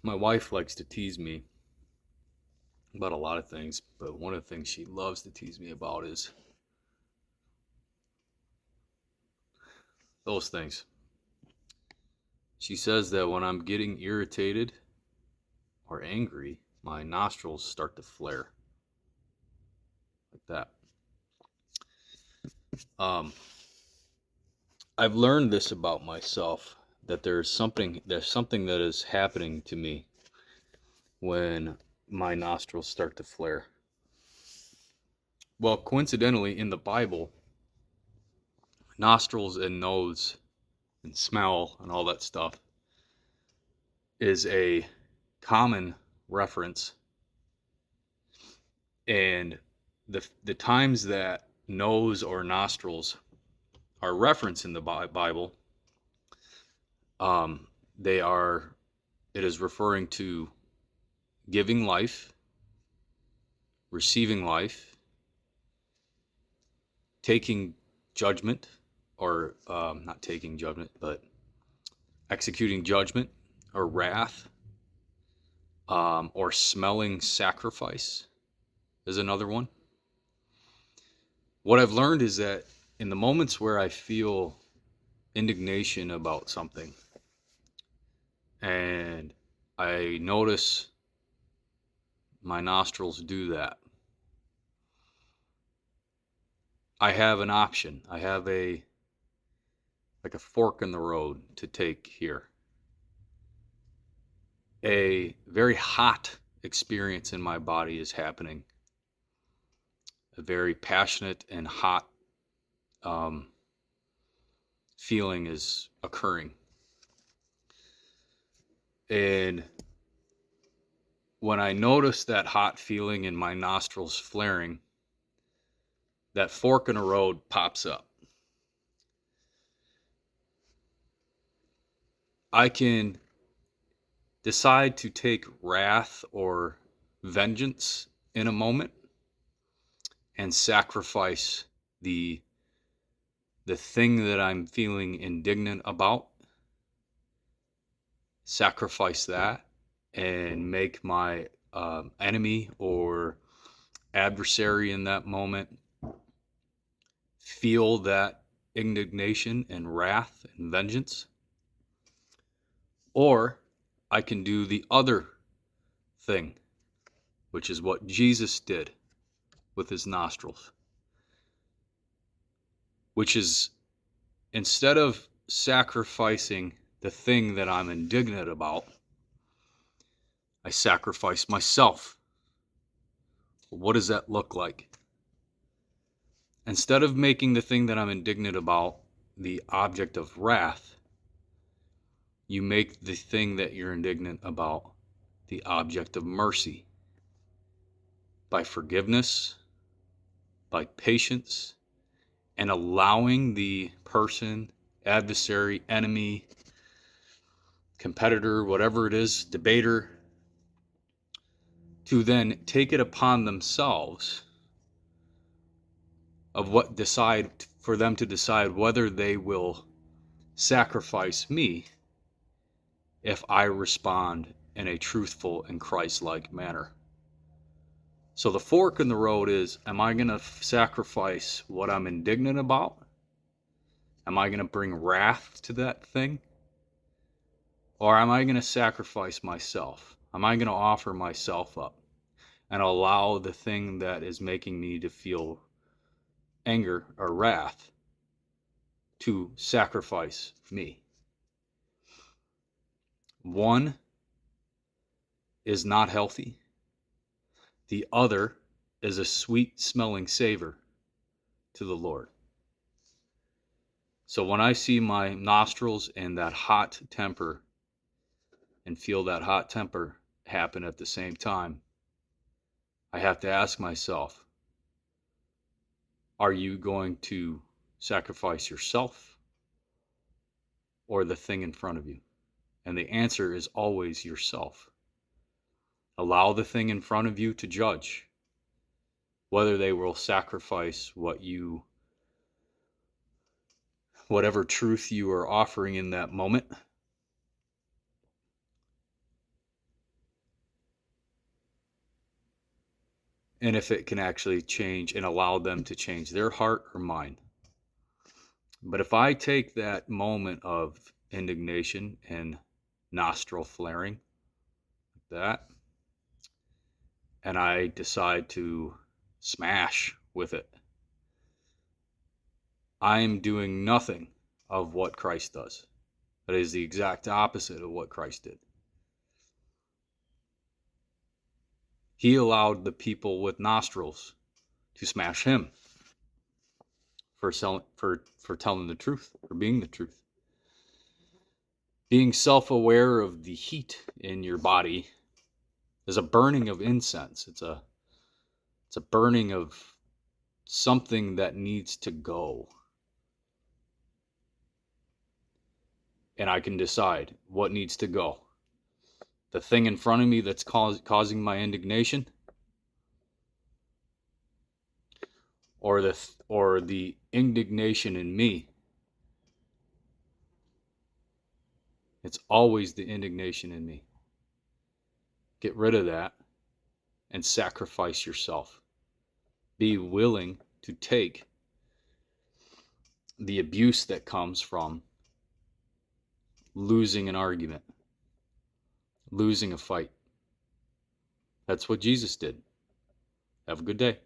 My wife likes to tease me about a lot of things, but one of the things she loves to tease me about is those things. She says that when I'm getting irritated or angry, my nostrils start to flare like that. Um, I've learned this about myself, that there's something that is happening to me when my nostrils start to flare. Well, coincidentally, in the Bible, nostrils and nose and smell and all that stuff is a common reference. And the times that nose or nostrils are referenced in the Bible, um, they are it is referring to giving life, receiving life, taking judgment, or not taking judgment, but executing judgment, or wrath, or smelling sacrifice is another one. What I've learned is that in the moments where I feel indignation about something and I notice my nostrils do that, I have an option. I have a fork in the road to take here. A very hot experience in my body is happening. A very passionate and hot um, feeling is occurring. And when I notice that hot feeling in my nostrils flaring, that fork in the road pops up. I can decide to take wrath or vengeance in a moment and sacrifice the thing that I'm feeling indignant about, sacrifice that, and make my enemy or adversary in that moment feel that indignation and wrath and vengeance. Or I can do the other thing, which is what Jesus did with his nostrils, which is, instead of sacrificing the thing that I'm indignant about, I sacrifice myself. What does that look like? Instead of making the thing that I'm indignant about the object of wrath, you make the thing that you're indignant about the object of mercy, by forgiveness, by patience, and allowing the person, adversary, enemy, competitor, whatever it is, debater, to then take it upon themselves of what decide for them to decide whether they will sacrifice me if I respond in a truthful and Christ-like manner. So the fork in the road is, am I going to sacrifice what I'm indignant about? Am I going to bring wrath to that thing? Or am I going to sacrifice myself? Am I going to offer myself up and allow the thing that is making me to feel anger or wrath to sacrifice me? One is not healthy. The other is a sweet smelling savor to the Lord. So when I see my nostrils and that hot temper and feel that hot temper happen at the same time, I have to ask myself, are you going to sacrifice yourself or the thing in front of you? And the answer is always yourself. Allow the thing in front of you to judge whether they will sacrifice whatever truth you are offering in that moment, and if it can actually change and allow them to change their heart or mind. But if I take that moment of indignation and nostril flaring, like that, and I decide to smash with it, I am doing nothing of what Christ does. That is the exact opposite of what Christ did. He allowed the people with nostrils to smash him for telling the truth, for being the truth. Being self-aware of the heat in your body is a burning of incense. It's a burning of something that needs to go. And I can decide what needs to go. The thing in front of me that's causing my indignation, or the indignation in me. It's always the indignation in me. Get rid of that and sacrifice yourself. Be willing to take the abuse that comes from losing an argument, losing a fight. That's what Jesus did. Have a good day.